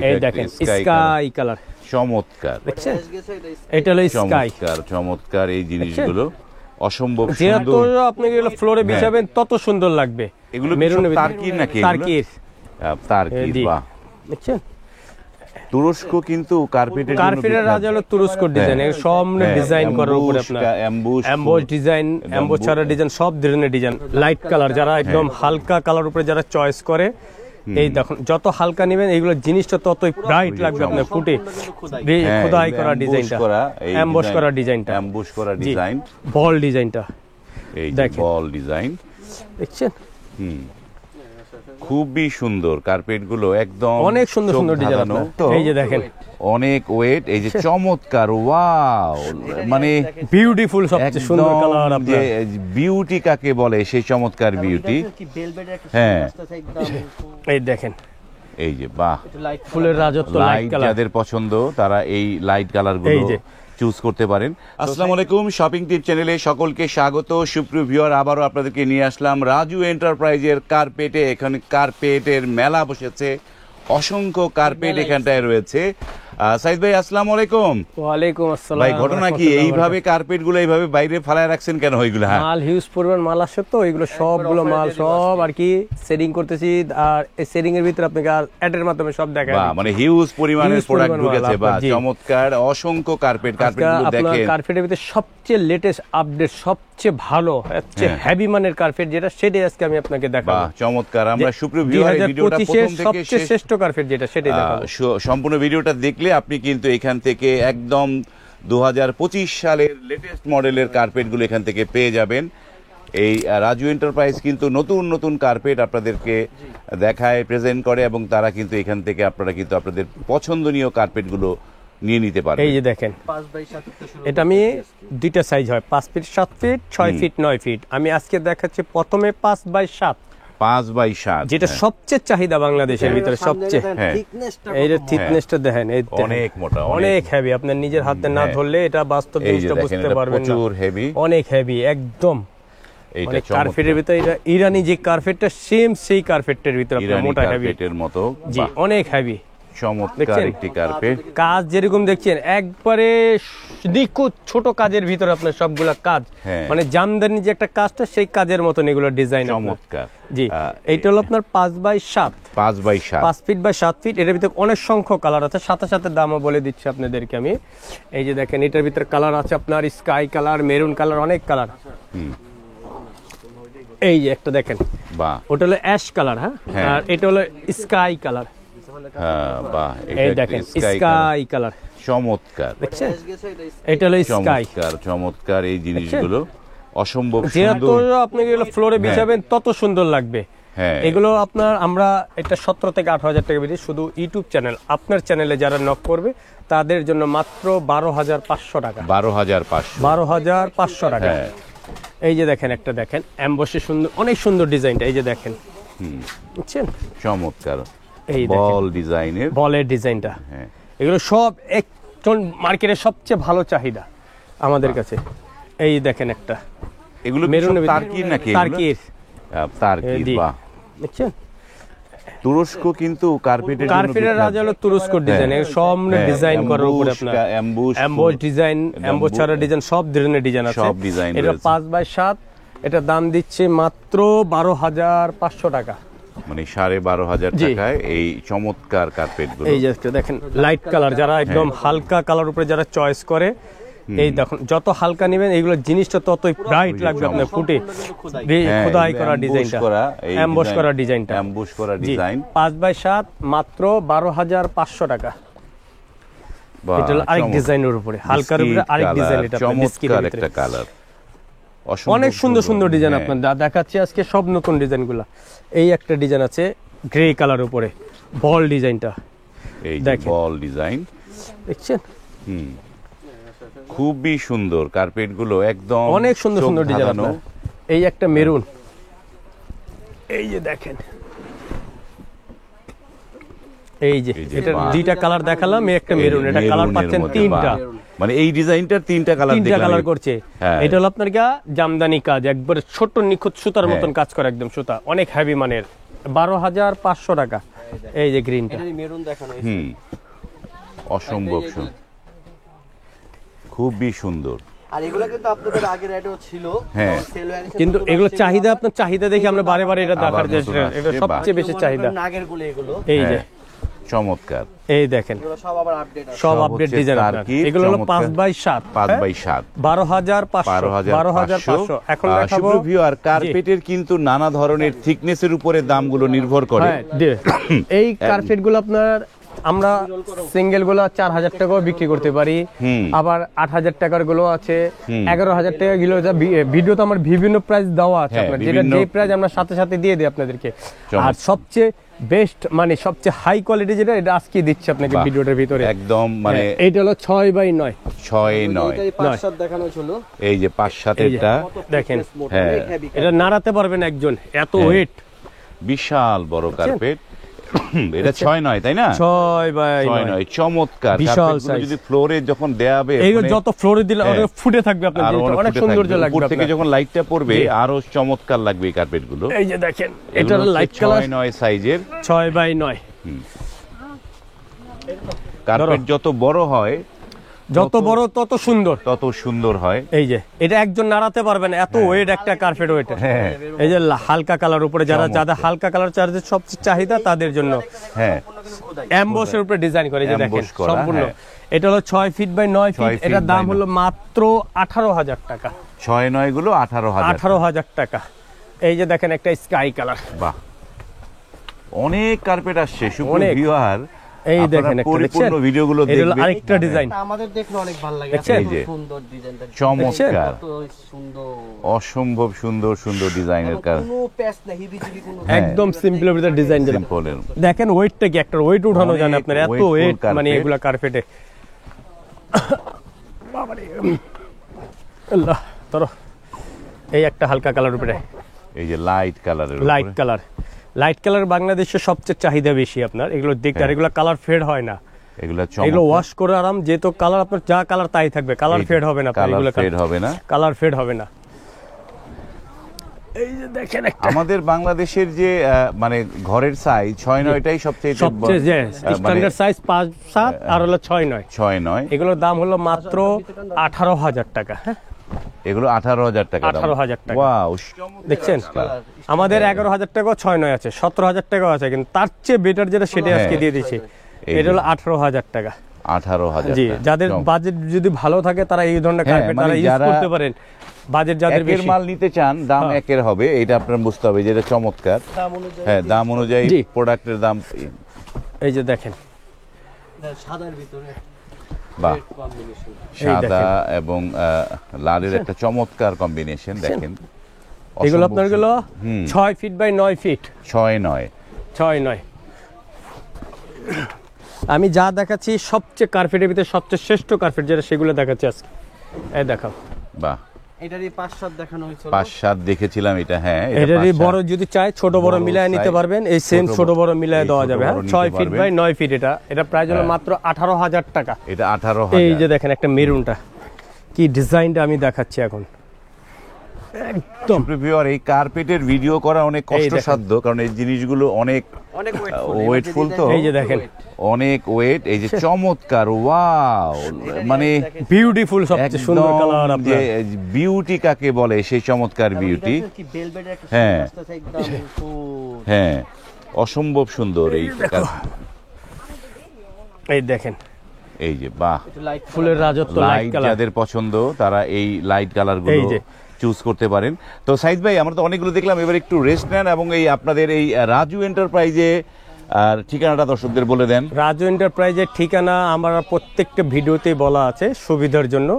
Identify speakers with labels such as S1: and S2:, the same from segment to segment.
S1: এই দেখেন sky colour,
S2: চমৎকার।
S1: দেখছেন এটা হলো স্কাই,
S2: চমৎকার এই জিনিসগুলো অসম্ভব
S1: যত
S2: সুন্দর।
S1: আপনি এগুলো ফ্লোরে বিছাবেন তত সুন্দর লাগবে।
S2: এগুলো
S1: মেরুন
S2: তারকির নাকি?
S1: তারকির,
S2: তারকির, বাহ।
S1: দেখছেন
S2: তুরস্ক কিন্তু কার্পেটের
S1: রাজা হলো তুরস্ক ডিজাইন, এর সব ডিজাইন করার উপরে আপনার এমবোস ডিজাইন, এমবোস ছাড়া ডিজাইন, সব ধরনের ডিজাইন। লাইট কালার যারা একদম হালকা কালার উপরে যারা চয়েস করে, এই দেখুন যত হালকা নেবেন এইগুলো জিনিসটা ততই ব্রাইট লাগবে আপনার ফুটে। খোদাই করা ডিজাইনটা, এমবোস করা ডিজাইনটা,
S2: এমবোস করা ডিজাইন,
S1: বল ডিজাইনটা,
S2: এই দেখেন বল ডিজাইন,
S1: দেখছেন
S2: খুবই সুন্দর। কার্পেট গুলো একদম
S1: অনেক সুন্দর সুন্দর ডিজাইন, এই যে দেখেন
S2: অনেক ওয়েট, এই যে চমৎকার, ওয়াও, মানে
S1: বিউটিফুল, সবচেয়ে সুন্দর কালার। আপনার
S2: বিউটি কাকে বলে সেই চমৎকার বিউটি। হ্যাঁ
S1: এই দেখেন,
S2: এই যে বাহ,
S1: ফুলের রাজত্ব।
S2: লাইট যাদের পছন্দ তারা এই লাইট কালার গুলো চুজ করতে পারেন। আসসালামু আলাইকুম, শপিং টিপ চ্যানেলে সকলকে স্বাগত। সুপ্রিয় ভিউয়ার, আবারও আপনাদেরকে নিয়ে আসলাম রাজু এন্টারপ্রাইজের কার্পেটে। এখানে কার্পেটের মেলা বসেছে, অসংখ্য কার্পেট এখানটায় রয়েছে। সাইদ ভাই আসসালামু আলাইকুম।
S1: ওয়ালাইকুম আসসালাম
S2: ভাই, ঘটনা কি এইভাবে কার্পেট গুলো এইভাবে বাইরে ফালায় রাখছেন কেন? ওইগুলো
S1: মাল হিউজ পরিমাণ মাল আসছে, তো এইগুলো সবগুলো মাল সব আর কি সেটিং করতেছি, আর এই সেটিং এর ভিতরে আপনাকে অ্যাডের মাধ্যমে সব দেখাই।
S2: মানে হিউজ পরিমাণের প্রোডাক্ট ঢুকেছে, বা চমৎকার অসংখ্য কার্পেটগুলো দেখেন।
S1: কার্পেটের ভিতরে সবচেয়ে লেটেস্ট আপডেট, সবচেয়ে ভালো, সবচেয়ে হেভি মানের কার্পেট যেটা, সেটাই আজকে আমি আপনাকে দেখাবো।
S2: চমৎকার। আমরা সুপ্রিয় ভিউয়ার, ভিডিওটা প্রথম থেকে
S1: সবচেয়ে শ্রেষ্ঠ কার্পেট যেটা, সেটাই দেখাবো।
S2: সম্পূর্ণ ভিডিওটা দেখলে আপনি কিন্তু এখান থেকে একদম 2025 সালের লেটেস্ট মডেলের কার্পেটগুলো এখান থেকে পেয়ে যাবেন। এই রাজু এন্টারপ্রাইজ কিন্তু নতুন নতুন কার্পেট আপনাদেরকে দেখায়, প্রেজেন্ট করে, এবং তারা কিন্তু এখান থেকে আপনারা কিন্তু আপনাদের পছন্দনীয় কার্পেটগুলো নিয়ে নিতে পারবেন।
S1: এই যে দেখেন, এটা আমি দুইটা সাইজ হয়, 5 ফিট 7 ফিট 6 ফিট 9 ফিট। আমি আজকে দেখাচ্ছি প্রথমে 5x7,
S2: 5x7,
S1: যেটা সবচেয়ে চাহিদা বাংলাদেশের ভিতরে সবচেয়ে। এই যে থিকনেসটা দেখেন, এই
S2: অনেক মোটা,
S1: অনেক হেভি। আপনার নিজের হাতে না ধরলে এটা বাস্তব জিনিসটা বুঝতে পারবেন না।
S2: প্রচুর হেভি,
S1: অনেক হেভি একদম।
S2: এইটা
S1: কার্পেটের ভিতরে এটা ইরানি যে কার্পেটটা, সেম সেই কার্পেটের ভিতরে আপনার মোটা হেভি
S2: কার্পেটের মতো,
S1: জি অনেক হেভি।
S2: চমৎকার একটি কার্পেট।
S1: কাজ যেরকম দেখছেন একবারে নিখুঁত, ছোট কাজের ভিতরে আপনার সবগুলা কাজ, মানে জামদানি যে একটা কাজটা, সেই কাজের মতন এগুলো ডিজাইন।
S2: চমৎকার।
S1: জি, এইটা হলো আপনার 5x7, 5 ফিট বাই 7 ফিট। এটার ভিতরে অনেক সংখ্যক কালার আছে, সাথে সাথে দামও বলে দিচ্ছি আপনাদেরকে আমি। এই যে দেখেন, এটার ভিতরে কালার আছে আপনার স্কাই কালার, মেরুন কালার, অনেক কালার। এই যে একটা দেখেন, ওটা হলো অ্যাশ কালার, হ্যাঁ, আর এটা হলো স্কাই কালার। এই দেখেন স্কাই কালার,
S2: চমৎকার।
S1: দেখছেন এটা হলো স্কাই,
S2: চমৎকার এই জিনিসগুলো অসম্ভব
S1: সুন্দর। যত আপনি এগুলো ফ্লোরে বিছাবেন তত সুন্দর লাগবে। এগুলো আপনার আমরা এটা 17 থেকে 18,000 টাকা বেশি। শুধু ইউটিউব চ্যানেল, আপনার চ্যানেলে যারা নক করবে তাদের জন্য মাত্র 12,500 টাকা। 12,500 টাকা। এই যে দেখেন, একটা দেখেন এমবসে সুন্দর, অনেক সুন্দর ডিজাইনটা। এই যে দেখেন, বুঝছেন,
S2: চমৎকার
S1: এই
S2: বল ডিজাইনের,
S1: বলের ডিজাইনটা। এগুলো সব একজন মার্কেটের সবচেয়ে ভালো চাহিদা আমাদের কাছে। এই দেখেন একটা,
S2: এগুলো তারকির নাকি?
S1: তারকির,
S2: বাহ,
S1: দেখছেন
S2: তুরস্ক কিন্তু কার্পেটের
S1: রাজা হলো তুরস্ক ডিজাইন, এর সব ডিজাইন করার উপরে আপনার এমবোস ডিজাইন, এমবোস ছাড়া ডিজাইন, সব ধরনের ডিজাইন আছে। এটা 5x7, এটা দাম দিচ্ছে মাত্র 12,500 টাকা,
S2: মানে 12,500 টাকায় এই চমৎকার কার্পেট গুলো।
S1: এই যে দেখেন লাইট কালার যারা একদম হালকা কালার উপরে যারা চয়েস করে, এই দেখুন যত হালকা নেবেন এইগুলো জিনিসটা ততই ব্রাইট লাগবে আপনার ফুটে। খোদাই করা ডিজাইনটা, এমবোস করা ডিজাইনটা, 5x7 মাত্র 12,500 টাকা। এটা হলো আরেক ডিজাইনের উপরে, হালকার উপরে আরেক ডিজাইন। এটা
S2: চমৎকার একটা কালার,
S1: অনেক সুন্দর সুন্দর ডিজাইন আপনার দেখাচ্ছি আজকে, সব নতুন ডিজাইনগুলো। এই একটা ডিজাইন আছে গ্রে কালার উপরে, বল ডিজাইনটা।
S2: এই বল ডিজাইন
S1: দেখছেন,
S2: খুবই সুন্দর কার্পেট গুলো, একদম
S1: অনেক সুন্দর সুন্দর ডিজাইন। এই একটা মেরুন, এই যে দেখেন, এই যে এটা দুইটা কালার দেখালাম, এই একটা মেরুন। এটা কালার পাচ্ছেন তিনটা,
S2: মানে এই ডিজাইনটার তিনটা কালার
S1: করছে। এটা হলো আপনার জামদানি কাজ, একবারে ছোট নিখুঁত সুতার মতন কাজ করে, একদম সুতা, অনেক হেভি মানের। 12,500 টাকা। এই যে গ্রিনটা,
S3: এটা মেরুন দেখানো হয়েছে।
S2: হুম, অসম্ভব সুন্দর, খুবই সুন্দর।
S3: আর এগুলো কিন্তু আপনাদের আগের অ্যাডও ছিল,
S2: হ্যাঁ।
S3: সেল হয়ে গেছে,
S1: কিন্তু
S3: নতুন
S1: এগুলো
S3: আসছে
S1: চাহিদা, আপনার চাহিদা দেখে আমরা বারে বারে এটা দেখার
S2: আবার
S1: চেষ্টা,
S2: নতুন
S1: এটা
S2: আসছে,
S1: সবচেয়ে বেশি
S3: মনে
S1: চাহিদা।
S3: করেন আগের গুলো এগুলো,
S1: এই যে
S2: হ্যাঁ, চমৎকার।
S1: এই দেখেন
S3: এগুলো সব আবার আপডেট আছে।
S1: সব
S2: সব
S1: আপডেট
S2: হচ্ছে
S1: ডিজাইন,
S2: টার্কির
S1: এগুলো হলো
S2: চমৎকার।
S1: 5x7,
S2: 5x7,
S1: 12,500, 12,500। এখন দেখাবো
S2: আর কার্পেটের কিন্তু নানা ধরনের থিকনেসের উপরে দামগুলো নির্ভর করে।
S1: হ্যাঁ, এই কার্পেট গুলো আপনার আমরা সিঙ্গেল গুলো 4,000 টাকাও বিক্রি করতে পারি, আবার 8,000 টাকার গুলো আছে, 11,000 টাকা গুলো। ভিডিও তো আমার বিভিন্ন প্রাইস দেওয়া আছে,
S2: হ্যাঁ,
S1: আপনার যেটা
S2: বিভিন্ন-
S1: যে প্রাইস আমরা সাথে সাথে দিয়ে দিই আপনাদেরকে।
S2: চমৎকার।
S1: আর সবচেয়ে বেস্ট মানে সবচেয়ে হাই কোয়ালিটি যেটা, এটা আজকে দিচ্ছি আপনাকে
S2: বাহ,
S1: ভিডিওটার ভিতরে।
S2: একদম মানে
S1: হ্যাঁ, এইটা হলো 6x9।
S2: 6-9,
S3: এটাই 5-7 দেখানো ছিল।
S2: এই যে 5-7-এরটা
S1: দেখেন,
S2: হ্যাঁ,
S1: এটা নাড়াতে পারবেন একজন, এত
S2: হ্যাঁ।
S1: ওয়েট।
S2: বিশাল বড় কার্পেট। এটা 6-9, তাই না?
S1: 6x9,
S2: 6-9, চমৎকার।
S1: বিশাল
S2: কার্পেটগুলো
S1: size।
S2: যদি ফ্লোরে যখন দেয়াবে,
S1: এইগুলো যত ফ্লোরে দিলে
S2: হ্যাঁ,
S1: ওটা ফুটে থাকবে আপনার,
S2: আরো
S1: জিনিসটা অনেক
S2: ফুটে
S1: সৌন্দর্য
S2: থাকবে।
S1: লাগবে
S2: উপর থেকে
S1: আপনার।
S2: যখন লাইটটা পড়বে
S1: জি।
S2: আরো চমৎকার লাগবে এই কার্পেটগুলো।
S1: এই যে দেখেন, এটা হলো লাইট কালার,
S2: 6-9 সাইজের
S1: 6x9।
S2: কার্পেট যত বড় হয়
S1: যত বড় তত সুন্দর।
S2: তত সুন্দর হয়।
S1: এই যে এটা একজন নাড়াতে পারবে না, এত ওয়েট একটা কার্পেট ওয়েট।
S2: হ্যাঁ,
S1: এই যে হালকা কালার উপরে যারা যাদের হালকা কালার চার্জের সবচেয়ে চাহিদা তাদের জন্য
S2: হ্যাঁ,
S1: এমবসের উপরে ডিজাইন করে, এই যে দেখেন
S2: Emboss করা,
S1: সম্পূর্ণ।
S2: হ্যাঁ।
S1: এটা হলো 6 ফিট বাই 9 ফিট,
S2: 6 feet
S1: এটার দাম
S2: by
S1: হলো মাত্র 18,000 টাকা।
S2: 6-9 গুলো 18,000।
S1: 18,000 টাকা। এই যে দেখেন একটা স্কাই কালার,
S2: বাহ, অনেক কার্পেট আসছে সুপ্রিয়
S1: অনেক।
S2: ভিউয়ার।
S1: এই
S2: আপনারা
S1: দেখেন একটা
S2: পরিপূর্ণ
S1: দেখছেন,
S2: ভিডিওগুলো
S1: এটা হলো
S2: দেখবেন।
S1: আরেকটা ডিজাইন,
S3: আমাদের দেখলে অনেক ভালো লাগে,
S1: দেখছেন?
S3: এত
S2: এই যে
S3: সুন্দর ডিজাইনটা,
S2: চমৎকার,
S3: কত সুন্দর,
S2: অসম্ভব সুন্দর সুন্দর ডিজাইনের কাজ।
S3: কোনো প্যাচ না, হিবিজিবি কোনো
S1: একদম সিম্পলের ভিতরে ডিজাইন যেটা।
S2: সিম্পলের
S1: দেখেন ওয়েটটা কি, একটা ওয়েট উঠানো
S2: অনেক
S1: জানে আপনার, এত
S2: weightful
S1: ওয়েট মানে
S2: carpet।
S1: এগুলা কার্পেটে। বাবারে, আল্লাহ ধরো। এই একটা হালকা কালার উপরে,
S2: এই যে লাইট কালারের
S1: লাইট কালার। লাইট কালার বাংলাদেশে সবচেয়ে চাহিদা বেশি আপনার, এগুলো দেখতে। আর এগুলো কালার ফেড হয় না,
S2: এগুলা
S1: এগুলো
S2: চমৎকার।
S1: ওয়াশ করে আরাম, যেহেতু কালার আপনার যা কালার তাই থাকবে, কালার ফেড হবে না আপনার,
S2: কালার
S1: এগুলো
S2: ফেড হবে না।
S1: কালার ফেড হবে না। এই যে দেখেন একটা
S2: আমাদের বাংলাদেশের যে মানে ঘরের সাইজ 6-9টাই সবচেয়ে
S1: সবচেয়ে যে স্ট্যান্ডার্ড সাইজ 5-7 আর হলো 6-9।
S2: 6-9,
S1: এগুলোর দাম হলো মাত্র 18,000 টাকা। হ্যাঁ,
S2: এগুলো 18,000 টাকা।
S1: 18,000 টাকা।
S2: ওয়াও,
S1: দেখছেন আমাদের 11,000 টাকা 6-9 আছে, 17,000 টাকাও আছে, কিন্তু তার চেয়ে বেটার যেটা সেটাই আজকে দিয়ে দিচ্ছি।
S2: এই
S1: এটা
S2: যে।
S1: হলো 18,000 টাকা।
S2: 18,000
S1: জি, যাদের বাজেট যদি ভালো থাকে তারা এই ধরনের
S2: হ্যাঁ,
S1: কার্পেট
S2: মানে
S1: তারা ইউজ
S2: যারা
S1: করতে পারেন। বাজেট যাদের
S2: একের
S1: বেশি,
S2: মাল নিতে চান, দাম
S1: হ্যাঁ।
S2: একের হবে, এটা আপনার বুঝতে হবে যেটা চমৎকার।
S3: দাম অনুযায়ী,
S2: হ্যাঁ, দাম অনুযায়ী
S1: জি।
S2: প্রোডাক্টের দাম।
S1: এই যে দেখেন
S3: সাদার ভিতরে
S2: বাহ,
S3: কম্বিনেশন,
S2: সাদা এবং লালের একটা চমৎকার কম্বিনেশন দেখেন।
S1: এগুলো
S2: অসম্ভব
S1: আপনার গুলো 6 ফিট বাই 9 ফিট,
S2: 6-9।
S1: 6-9। আমি যা দেখাচ্ছি সবচেয়ে কার্পেটের ভিতরে সবচেয়ে শ্রেষ্ঠ কার্পেট যেটা, সেগুলো দেখাচ্ছি আজকে। এই দেখাও,
S2: বাহ,
S3: এটারই 5-7 দেখানো হয়েছিল।
S2: 5-7 দেখেছিলাম এটা। হ্যাঁ, এটা
S1: এটারই
S2: 5-7
S1: বড় যদি চাই ছোট বড়
S2: বড়
S1: মিলায় নিতে
S2: size,
S1: পারবেন, এই সেম
S2: ছোট
S1: ছোট বড় মিলায়
S2: এই
S1: দেওয়া
S2: ছোট
S1: যাবে। হ্যাঁ,
S2: বড় নিতে
S1: 6 ফিট
S2: পারবেন।
S1: By 9 fit. এটা প্রাইস হলো
S2: হ্যাঁ।
S1: মাত্র 18,000 টাকা।
S2: এটা 18,000।
S1: এই যে দেখেন একটা মেরুনটা, কি ডিজাইনটা আমি দেখাচ্ছি এখন, একদম
S2: প্রিভিউয়ার, এই কার্পেটের ভিডিও করা অনেক কষ্টসাধ্য, কারণ এই জিনিসগুলো অনেক
S3: অনেক
S2: ওয়েটফুল তো,
S1: এই যে দেখেন
S2: অনেক ওয়েট। এই যে চমৎকার, ওয়াও, মানে
S1: বিউটিফুল, সবচেয়ে সুন্দর কালার
S2: একদম যে
S1: আপনার।
S2: বিউটি কাকে বলে, সেই চমৎকার বিউটি।
S3: কি বেলভেটের একটা
S2: হ্যাঁ।
S3: সুন্দর আছে, একদম ফুল।
S2: হ্যাঁ, অসম্ভব সুন্দর এই
S1: এই দেখেন
S2: এই যে বাহ,
S3: একটু লাইট
S1: ফুলের রাজত্ব, লাইট
S2: লাইট
S1: কালার।
S2: যাদের পছন্দ তারা এই লাইট কালারগুলো
S1: এই যে।
S2: চুজ করতে পারেন। তো সাইদ ভাই, আমরা তো অনেকগুলো দেখলাম, এবার একটু রেস্ট নেন এবং এই আপনাদের এই রাজু এন্টারপ্রাইজে আর ঠিকানাটা দর্শকদের বলে দেন।
S1: রাজু এন্টারপ্রাইজের ঠিকানা আমার প্রত্যেকটা ভিডিওতেই বলা আছে সুবিধার জন্য।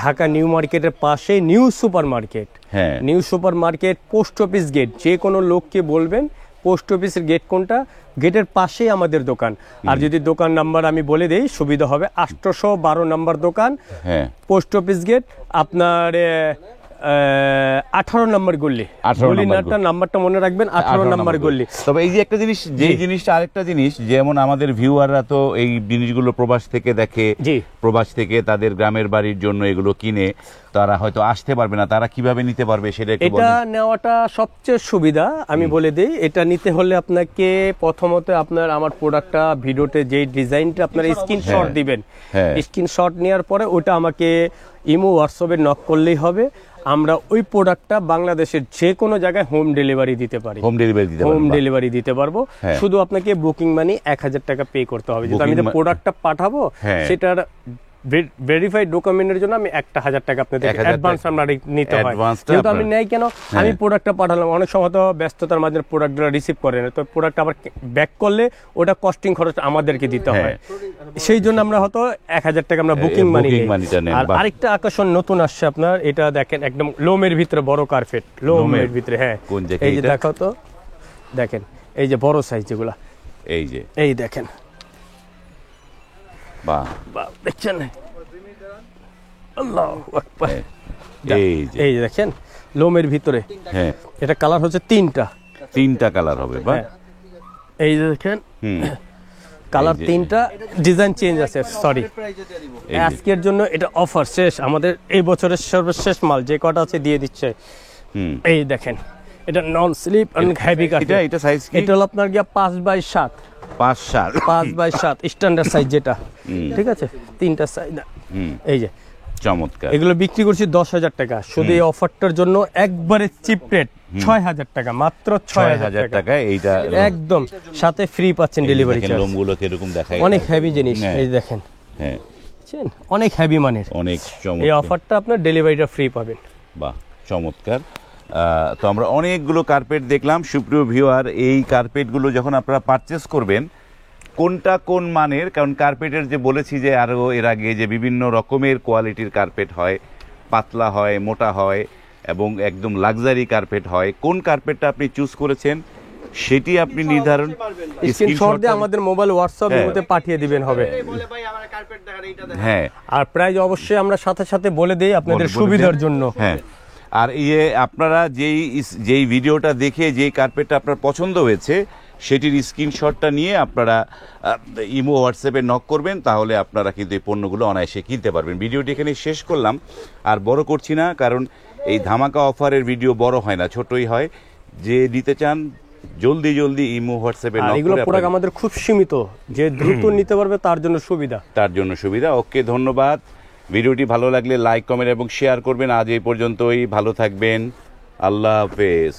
S1: ঢাকা নিউ মার্কেটের পাশে নিউ সুপার মার্কেট।
S2: হ্যাঁ,
S1: new super market, post office gate. যে কোনো লোককে বলবেন পোস্ট অফিসের গেট কোনটা, গেটের পাশেই আমাদের দোকান। আর যদি দোকান নাম্বার আমি বলে দেই সুবিধা হবে, 812 নাম্বার দোকান,
S2: হ্যাঁ,
S1: পোস্ট অফিস গেট। আপনার 18 নম্বর গল্লি।
S2: 18
S1: গলিটার নাম্বারটা মনে রাখবেন, 18 নম্বর গল্লি।
S2: তবে এই যে একটা জিনিস, যেই জিনিসটা, আরেকটা জিনিস, যেমন আমাদের ভিউয়াররা তো এই জিনিসগুলো প্রবাস থেকে দেখে,
S1: জি।
S2: প্রবাস থেকে তাদের গ্রামের বাড়ির জন্য এগুলো কিনে, তারা হয়তো আসতে পারবে না, তারা কিভাবে নিতে পারবে সেটা একটু
S1: এটা
S2: বলেন।
S1: নেওয়াটা সবচেয়ে সুবিধা, আমি বলে দিই। এটা নিতে হলে আপনাকে প্রথমত আপনার আমার প্রোডাক্টটা ভিডিওতে যেই ডিজাইনটা আপনার স্ক্রিনশট দিবেন,
S2: হ্যাঁ।
S1: স্ক্রিনশট নেওয়ার পরে ওটা আমাকে ইমো হোয়াটসঅ্যাপে নক করলেই হবে। আমরা ওই প্রোডাক্টটা বাংলাদেশের যে কোনো জায়গায় হোম ডেলিভারি দিতে পারি।
S2: হোম ডেলিভারি দিতে
S1: হোম
S2: পারবেন।
S1: ডেলিভারি দিতে পারবো।
S2: হ্যাঁ।
S1: শুধু আপনাকে বুকিং মানি 1000 টাকা পে করতে হবে। যেহেতু আমি যে প্রোডাক্টটা পাঠাবো
S2: হ্যাঁ।
S1: সেটার ভেরিফাইড ডকুমেন্টের জন্য আমি 1000 টাকা আপনাদের
S2: 1000
S1: অ্যাডভান্স আমরা নিতে হয়।
S2: অ্যাডভান্সটা
S1: যেহেতু আমি
S2: আপনার-
S1: নেই কেন, আমি প্রোডাক্টটা পাঠালাম, অনেক সময় তো ব্যস্ততার মাঝে প্রোডাক্টগুলো রিসিভ করে না, তো প্রোডাক্ট আবার ব্যাক করলে ওটা কস্টিং খরচ আমাদেরকে দিতে হয়। সেই জন্য আমরা হয়তো 1000 টাকা আমরা বুকিং মানি
S2: booking
S1: নেই।
S2: মানিটা নেন,
S1: আর
S2: বাহ।
S1: আরেকটা আকর্ষণ নতুন আসছে আপনার, এটা দেখেন একদম লোমের ভিতরে বড় কার্পেট, লোমের ভিতরে। হ্যাঁ,
S2: কোন জায়গায়
S1: এই যে
S2: এটা?
S1: দেখো তো, দেখেন এই যে বড় সাইজ যেগুলা,
S2: এই যে,
S1: এই দেখেন,
S2: বাহ,
S1: বাহ, দেখছেন? আল্লাহু আকবার।
S2: হ্যাঁ। এই যে,
S1: এই যে দেখেন লোমের ভিতরে,
S2: হ্যাঁ,
S1: এটা কালার হচ্ছে 3টা।
S2: 3টা কালার হবে, বাহ।
S1: হ্যাঁ। এই যে দেখেন
S2: হুম,
S1: কালার
S2: এই যে।
S1: 3টা, ডিজাইন চেঞ্জ আছে, সরি।
S3: প্রাইজে দিয়ে দিব।
S2: এই যে,
S1: আজকের জন্য এটা অফার শেষ, আমাদের এই বছরের সর্বশেষ মাল যে কটা আছে দিয়ে দিচ্ছে।
S2: হুম।
S1: এই দেখেন, এটা নন স্লিপ অনেক হেভি কাট।
S2: এটা সাইজ কি?
S1: এটা হলো আপনার গিয়া 5x7,
S2: 5-7।
S1: 5x7 স্ট্যান্ডার্ড সাইজ যেটা, ঠিক আছে? 3টা সাইজ।
S2: হুম,
S1: এই যে
S2: চমৎকার।
S1: এগুলো বিক্রি করছি 10,000 টাকা, শুধু এই অফারটার জন্য একবারে চিপ রেট 6,000 টাকা, মাত্র 6,000
S2: 6,000
S1: টাকা
S2: টাকা এইটা।
S1: একদম, সাথে ফ্রি পাচ্ছেন ডেলিভারি চার্জ।
S2: লোমগুলো কিরকম দেখায়?
S1: অনেক হেভি জিনিস,
S2: হ্যাঁ।
S1: এই দেখেন,
S2: হ্যাঁ,
S1: বুঝছেন? অনেক হেভি মানের।
S2: অনেক
S1: এই
S2: চমৎকার।
S1: অফারটা আপনার ডেলিভারিটা ফ্রি পাবেন।
S2: বাহ, চমৎকার। তো আমরা অনেকগুলো কার্পেট দেখলাম। সুপ্রিয় ভিউয়ার, এই কার্পেটগুলো যখন আপনারা পারচেস করবেন, কোনটা কোন মানের, কারণ কার্পেটের যে বলেছি যে আরও এর আগে যে বিভিন্ন রকমের কোয়ালিটির কার্পেট হয়, পাতলা হয়, মোটা হয় এবং একদম লাক্সারি কার্পেট হয়। কোন কার্পেটটা আপনি চুজ করেছেন সেটি আপনি নির্ধারণ,
S1: স্ক্রিনশট দিয়ে আমাদের মোবাইল হোয়াটসঅ্যাপ
S2: হ্যাঁ।
S1: মধ্যে পাঠিয়ে দিবেন হবে।
S3: এই বলে ভাই আমার কার্পেট দেখান, এইটা দেখান।
S2: হ্যাঁ,
S1: আর প্রাইস অবশ্যই আমরা সাথে সাথে বলে দেই আপনাদের
S2: বলে
S1: সুবিধার
S2: দেন।
S1: জন্য।
S2: হ্যাঁ, আর ইয়ে আপনারা যেই ভিডিওটা দেখে যেই কার্পেটটা আপনার পছন্দ হয়েছে সেটির স্ক্রিনশটটা নিয়ে আপনারা ইমো হোয়াটসঅ্যাপে নক করবেন, তাহলে আপনারা কিন্তু এই পণ্যগুলো অনায়াসে কিনতে পারবেন। ভিডিওটি এখানে শেষ করলাম, আর বড় করছি না, কারণ এই ধামাকা অফারের ভিডিও বড় হয় না, ছোটই হয়। যে দিতে চান জলদি জলদি ইমো হোয়াটসঅ্যাপে
S1: আর
S2: নক
S1: এগুলো
S2: করে
S1: প্রোডাক্ট
S2: আপনারা-
S1: আমাদের খুব সীমিত, যে দ্রুত নিতে পারবে তার জন্য সুবিধা।
S2: তার জন্য সুবিধা। ওকে, ধন্যবাদ। ভিডিওটি ভালো লাগলে লাইক, কমেন্ট এবং শেয়ার করবেন। আজ এই পর্যন্তই, ভালো থাকবেন, আল্লাহ হাফেজ।